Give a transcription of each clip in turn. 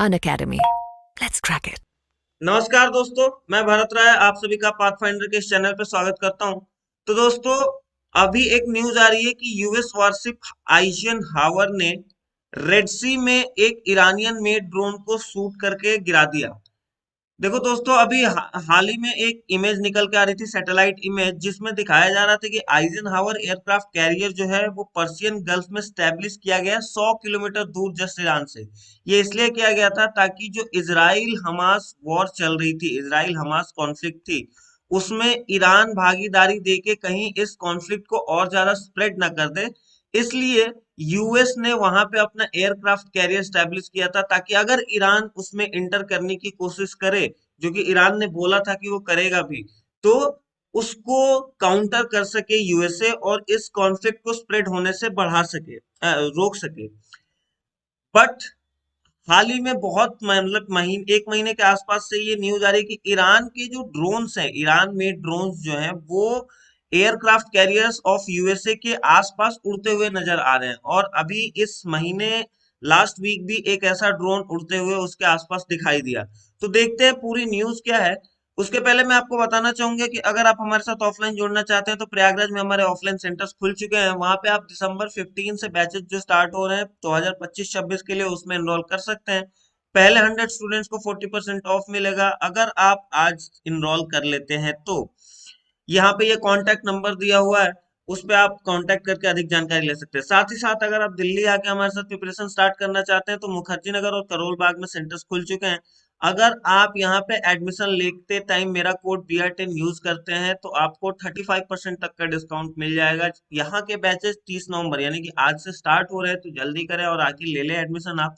Unacademy. Let's crack it. नमस्कार दोस्तों, मैं भरत राय आप सभी का पाथफाइंडर के इस चैनल पर स्वागत करता हूं। तो दोस्तों, अभी एक न्यूज आ रही है कि यूएस वारशिप आइजन हावर ने रेड सी में एक ईरानियन मेड ड्रोन को शूट करके गिरा दिया। देखो दोस्तों, अभी हाल ही में एक इमेज निकल के आ रही थी, सैटेलाइट इमेज, जिसमें दिखाया जा रहा था कि आइजनहावर एयरक्राफ्ट कैरियर जो है वो पर्शियन गल्फ में स्टैब्लिश किया गया 100 किलोमीटर दूर जस्ट ईरान से। ये इसलिए किया गया था ताकि जो इजराइल हमास वॉर चल रही थी, इजराइल हमास कॉन्फ्लिक्ट थी, उसमें ईरान भागीदारी देके कहीं इस कॉन्फ्लिक्ट को और ज्यादा स्प्रेड ना कर दे। इसलिए यूएस ने वहां पे अपना एयरक्राफ्ट कैरियर स्टैब्लिश किया था, ताकि अगर ईरान उसमें इंटर करने की कोशिश करे, जो कि ईरान ने बोला था कि वो करेगा भी, तो उसको काउंटर कर सके यूएसए और इस कॉन्फ्लिक्ट को स्प्रेड होने से बढ़ा सके, रोक सके। बट हाल ही में बहुत मतलब एक महीने के आसपास से ये न्यूज आ रही है कि ईरान के जो ड्रोन्स हैं, ईरान में ड्रोन्स जो हैं वो एयरक्राफ्ट कैरियर्स ऑफ यूएसए के आसपास उड़ते हुए नजर आ रहे हैं। और अभी इस महीने लास्ट वीक भी एक ऐसा ड्रोन उड़ते हुए उसके आसपास दिखाई दिया। तो देखते हैं पूरी न्यूज क्या है। उसके पहले मैं आपको बताना चाहूंगा कि अगर आप हमारे साथ ऑफलाइन जुड़ना चाहते हैं तो प्रयागराज में हमारे ऑफलाइन सेंटर्स खुल चुके हैं। वहां पे आप दिसंबर 15 से बैचेस जो स्टार्ट हो रहे हैं 2025-26 के लिए, उसमें एनरोल कर सकते हैं। पहले 100 स्टूडेंट्स को 40% ऑफ मिलेगा अगर आप आज इनरोल कर लेते हैं तो। यहाँ पे ये कांटेक्ट नंबर दिया हुआ है, उस पे आप कांटेक्ट करके अधिक जानकारी ले सकते हैं। साथ ही साथ अगर आप दिल्ली आके हमारे साथ प्रिपरेशन स्टार्ट करना चाहते हैं तो मुखर्जी नगर और करोल बाग में सेंटर्स खुल चुके हैं। अगर आप यहाँ पे एडमिशन लेते टाइम मेरा कोड BR10 यूज करते हैं तो आपको 35% तक का डिस्काउंट मिल जाएगा। यहाँ के बैचेस 30 नवंबर यानी कि आज से स्टार्ट हो रहे हैं, तो जल्दी करें और आके ले लें एडमिशन आप।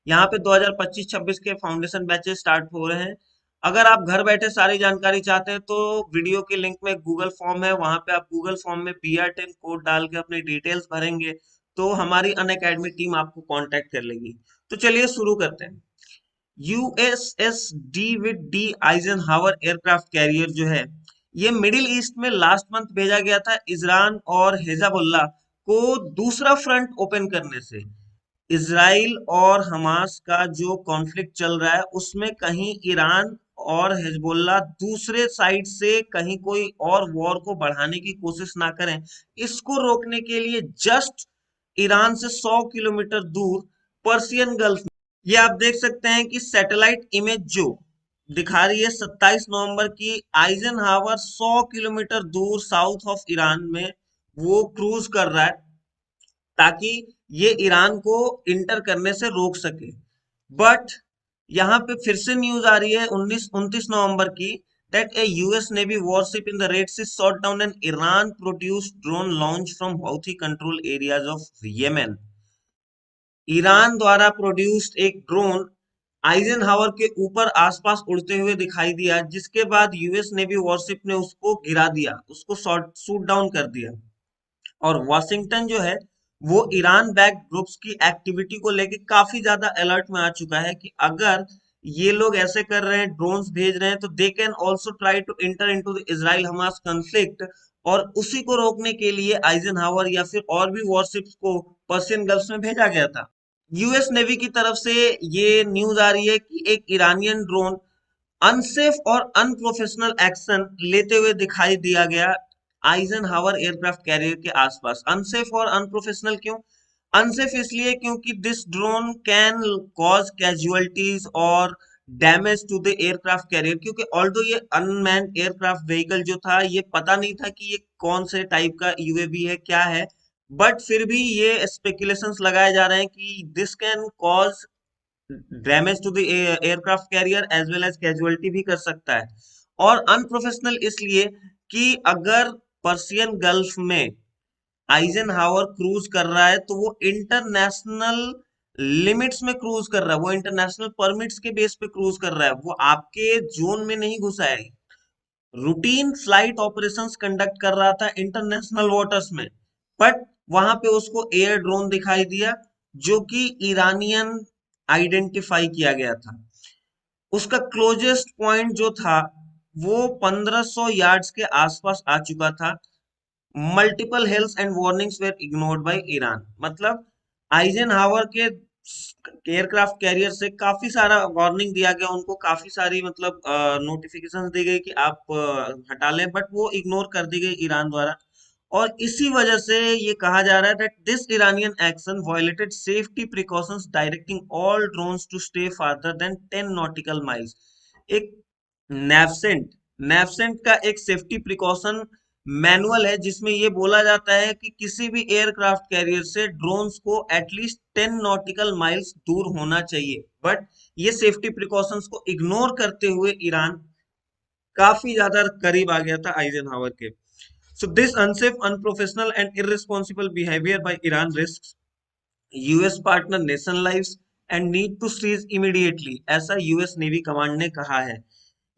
यहाँ पे 2025-26 के फाउंडेशन बैचेस स्टार्ट हो रहे हैं। अगर आप घर बैठे सारी जानकारी चाहते हैं तो वीडियो के लिंक में गूगल फॉर्म है, वहां पे आप गूगल फॉर्म में BR10 कोड डाल के अपनी डिटेल्स भरेंगे तो हमारी अनअकैडमी टीम आपको कांटेक्ट कर लेगी। तो चलिए शुरू करते हैं। USS David D Eisenhower aircraft carrier जो है, ये मिडिल ईस्ट में लास्ट मंथ भेजा गया था ईरान और हिजबुल्लाह को दूसरा फ्रंट ओपन करने से। इसराइल और हमास का जो कॉन्फ्लिक्ट चल रहा है उसमें कहीं ईरान और हिजबुल्लाह दूसरे साइड से कहीं कोई और वॉर को बढ़ाने की कोशिश ना करें, इसको रोकने के लिए जस्ट ईरान से 100 किलोमीटर दूर पर्सियन गल्फ, ये आप देख सकते हैं कि सैटेलाइट इमेज जो दिखा रही है 27 नवंबर की, आइजनहावर 100 किलोमीटर दूर साउथ ऑफ ईरान में वो क्रूज कर रहा है ताकि ये ईरान को इंटर करने से रोक सके। बट यहाँ पे फिर से न्यूज आ रही है 29 नवंबर की, that a US Navy warship in the Red Sea shot down an Iran produced drone launched from Houthi control areas of Yemen। Iran द्वारा प्रोड्यूस्ड एक ड्रोन आइजनहावर के ऊपर आसपास उड़ते हुए दिखाई दिया, जिसके बाद यूएस नेवी वॉरशिप ने उसको गिरा दिया, उसको शूट डाउन कर दिया। और वाशिंगटन जो है वो ईरान बैक ग्रुप्स की एक्टिविटी को लेके काफी ज्यादा अलर्ट में आ चुका है कि अगर ये लोग ऐसे कर रहे हैं, ड्रोन्स भेज रहे हैं, तो they can also try to enter into the Israel Hamas conflict. और उसी को रोकने के लिए आइजनहावर या फिर और भी वॉरशिप्स को पर्शियन गल्फ में भेजा गया था। यूएस नेवी की तरफ से ये न्यूज आ रही है कि एक ईरानियन ड्रोन अनसेफ और अनप्रोफेशनल एक्शन लेते हुए दिखाई दिया गया आइजनहावर एयरक्राफ्ट कैरियर के आसपास। अनसेफ और अनप्रोफेशनल क्यों? अनसेफ इसलिए क्योंकि this drone can cause casualties और damage to the aircraft carrier, क्योंकि ऑल्दो ये अनमैन्ड एयरक्राफ्ट व्हीकल जो था, ये पता नहीं था कि ये कौन से टाइप का यूएवी है, क्या है। बट फिर भी ये स्पेकुलेशंस लगाए जा रहे हैं कि this can cause damage to the aircraft carrier as well as casualty भी कर सकता है। और अनप्रोफेशनल इसलिए कि अगर पर्शियन गल्फ में आइजनहावर क्रूज कर रहा है तो वो इंटरनेशनल लिमिट्स में क्रूज कर रहा है, वो इंटरनेशनल परमिट्स के बेस पे क्रूज कर रहा है, वो आपके जोन में नहीं घुसा है। रूटीन फ्लाइट ऑपरेशंस कंडक्ट कर रहा था इंटरनेशनल वाटर्स में। बट वहां पे उसको एयर ड्रोन दिखाई दिया जो कि ईरानियन आइडेंटिफाई किया गया था। उसका क्लोजेस्ट पॉइंट जो था वो 1500 यार्ड्स के आसपास आ चुका था। Multiple health and warnings were ignored by Iran, मतलब आइजनहावर के एयरक्राफ्ट कैरियर से काफी सारा वार्निंग दिया गया उनको, काफी सारी मतलब नोटिफिकेशन दी गई कि आप हटा लें, बट वो इग्नोर कर दी गई ईरान द्वारा। और इसी वजह से ये कहा जा रहा है that this Iranian action violated safety precautions directing all drones to stay farther than 10 nautical miles. एक नैवसेंट नैवसेंट का एक सेफ्टी प्रिकॉशन मैनुअल है जिसमें ये बोला जाता है कि किसी भी एयरक्राफ्ट कैरियर से ड्रोन्स को एटलीस्ट 10 नॉटिकल माइल्स दूर होना चाहिए, बट ये सेफ्टी प्रिकॉशंस को इग्नोर करते हुए ईरान काफी ज्यादा करीब आ गया था आइजनहावर के। So this unsafe, unprofessional and irresponsible behavior by Iran risks US partner nation lives and need to cease immediately, ऐसा US नेवी कमांड ने कहा है।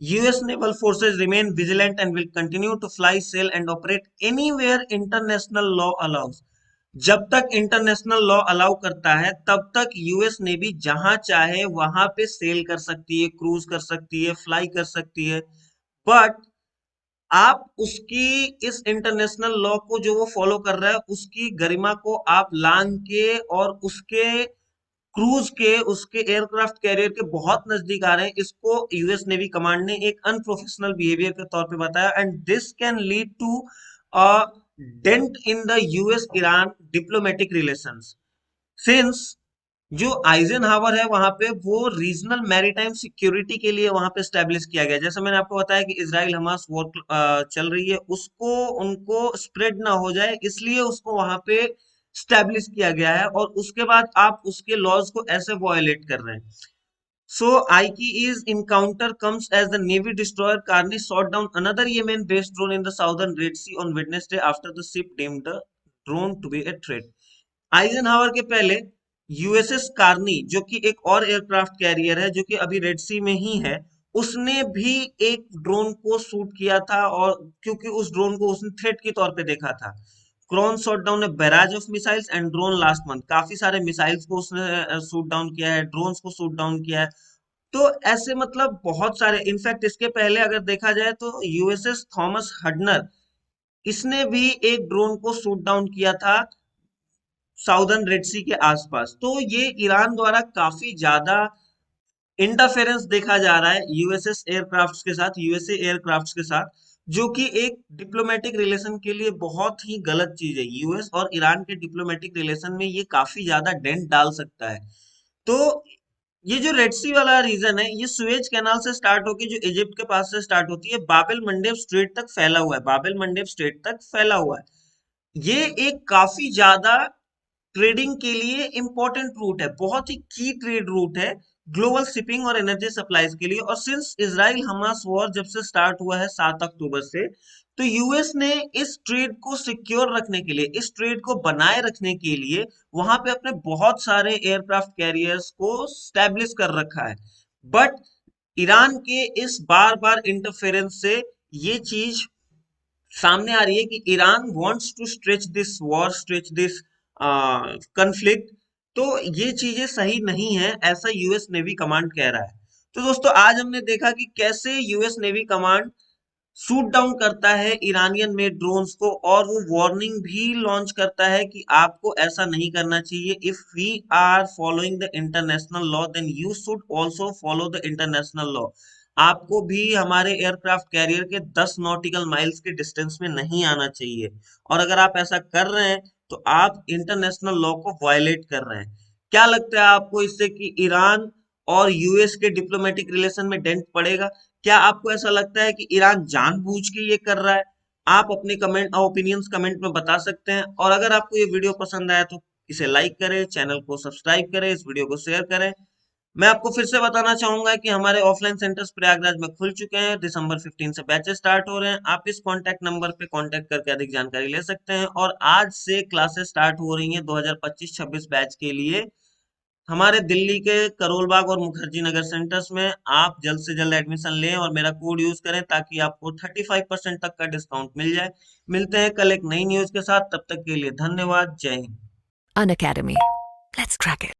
US naval forces remain vigilant and will continue to fly, sail and operate anywhere international law allows। जब तक international law allow करता है तब तक यूएस नेवी जहां चाहे वहां पे सेल कर सकती है, क्रूज कर सकती है, फ्लाई कर सकती है, बट आप उसकी इस इंटरनेशनल लॉ को जो वो फॉलो कर रहा है उसकी गरिमा को आप लांग के और उसके क्रूज के, उसके एयरक्राफ्ट कैरियर के बहुत नजदीक आ रहे हैं, इसको यूएस नेवी कमांड ने एक अनप्रोफेशनल बिहेवियर के तौर पे बताया। And this can lead to a dent in the US Iran diplomatic relations, since जो आइजनहावर है वहां पे वो रीजनल मैरीटाइम सिक्योरिटी के लिए वहां पे स्टैब्लिश किया गया। जैसे मैंने आपको बताया कि इजराइल हमास वॉर चल रही है, उसको उनको स्प्रेड ना हो जाए इसलिए उसको वहां पे स्टैब्लिश किया गया है, और उसके बाद आप उसके लॉज को ऐसे वायोलेट कर रहे हैं। So Ikey's encounter comes as the Navy destroyer Carney shot down another Yemen-based drone in the southern Red Sea on Wednesday after the ship deemed the drone to be a threat। Eisenhower के पहले USS Carney जो कि एक और aircraft carrier है जो कि अभी रेड सी में ही है, उसने भी एक ड्रोन को शूट किया था, और क्योंकि उस ड्रोन को उसने थ्रेट के तौर पे देखा था। क्रॉन shot down a barrage of missiles and drone last month, काफी सारे मिसाइल्स को उसने शूट डाउन किया है, ड्रोन्स को शूट डाउन किया है। तो ऐसे मतलब बहुत सारे, इनफैक्ट इसके पहले अगर देखा जाए तो यूएसएस थॉमस हडनर, इसने भी एक ड्रोन को शूट डाउन किया था साउदर्न रेड सी के आसपास। तो ये ईरान द्वारा काफी ज्यादा इंटरफेरेंस देखा जा रहा है यूएसएस एयरक्राफ्ट्स के साथ, यूएसए एयरक्राफ्ट्स के साथ, जो कि एक डिप्लोमेटिक रिलेशन के लिए बहुत ही गलत चीज है। यूएस और ईरान के डिप्लोमेटिक रिलेशन में ये काफी ज्यादा डेंट डाल सकता है। तो ये जो रेड सी वाला रीजन है, ये सुएज कैनाल से स्टार्ट होकर जो इजिप्ट के पास से स्टार्ट होती है, बाबेल मंडेब स्ट्रेट तक फैला हुआ है, बाबेल मंडेब स्ट्रेट तक फैला हुआ है। ये एक काफी ज्यादा ट्रेडिंग के लिए इंपॉर्टेंट रूट है, बहुत ही की ट्रेड रूट है ग्लोबल शिपिंग और एनर्जी सप्लाईज के लिए। और सिंस इजराइल हमास वॉर जब से स्टार्ट हुआ है 7 अक्टूबर से, तो यूएस ने इस ट्रेड को सिक्योर रखने के लिए, इस ट्रेड को बनाए रखने के लिए वहां पे अपने बहुत सारे एयरक्राफ्ट कैरियर्स को स्टैब्लिश कर रखा है। बट ईरान के इस बार बार इंटरफेरेंस से ये चीज सामने आ रही है कि Iran wants to stretch this war, stretch this conflict. तो ये चीजें सही नहीं है, ऐसा यूएस नेवी कमांड कह रहा है। तो दोस्तों आज हमने देखा कि कैसे US navy command shoot down करता है ईरानियन मेड ड्रोन्स को, और वो वार्निंग भी लॉन्च करता है कि आपको ऐसा नहीं करना चाहिए। If we are following the international law then you should also follow the international law. आपको भी हमारे एयरक्राफ्ट कैरियर के 10 नॉटिकल माइल्स के डिस्टेंस में नहीं आना चाहिए, और अगर आप ऐसा कर रहे हैं तो आप इंटरनेशनल लॉ को वायलेट कर रहे हैं। क्या लगता है आपको इससे कि ईरान और यूएस के डिप्लोमेटिक रिलेशन में डेंट पड़ेगा? क्या आपको ऐसा लगता है कि ईरान जानबूझ के ये कर रहा है? आप अपने कमेंट ओपिनियंस कमेंट में बता सकते हैं। और अगर आपको ये वीडियो पसंद आया तो इसे लाइक करें, चैनल को सब्सक्राइब करें, इस वीडियो को शेयर करें। मैं आपको फिर से बताना चाहूंगा कि हमारे ऑफलाइन सेंटर्स प्रयागराज में खुल चुके हैं, दिसंबर 15 से बैचेस स्टार्ट हो रहे हैं। आप इस कॉन्टैक्ट नंबर पे कांटेक्ट करके अधिक जानकारी ले सकते हैं। और आज से क्लासेस स्टार्ट हो रही हैं 2025-26 बैच के लिए हमारे दिल्ली के करोल बाग और मुखर्जी नगर सेंटर्स में। आप जल्द से जल्द एडमिशन लें और मेरा कोड यूज करें ताकि आपको 35% तक का डिस्काउंट मिल जाए। मिलते हैं कल एक नई न्यूज के साथ, तब तक के लिए धन्यवाद, जय Hind. An academy. Let's crack it.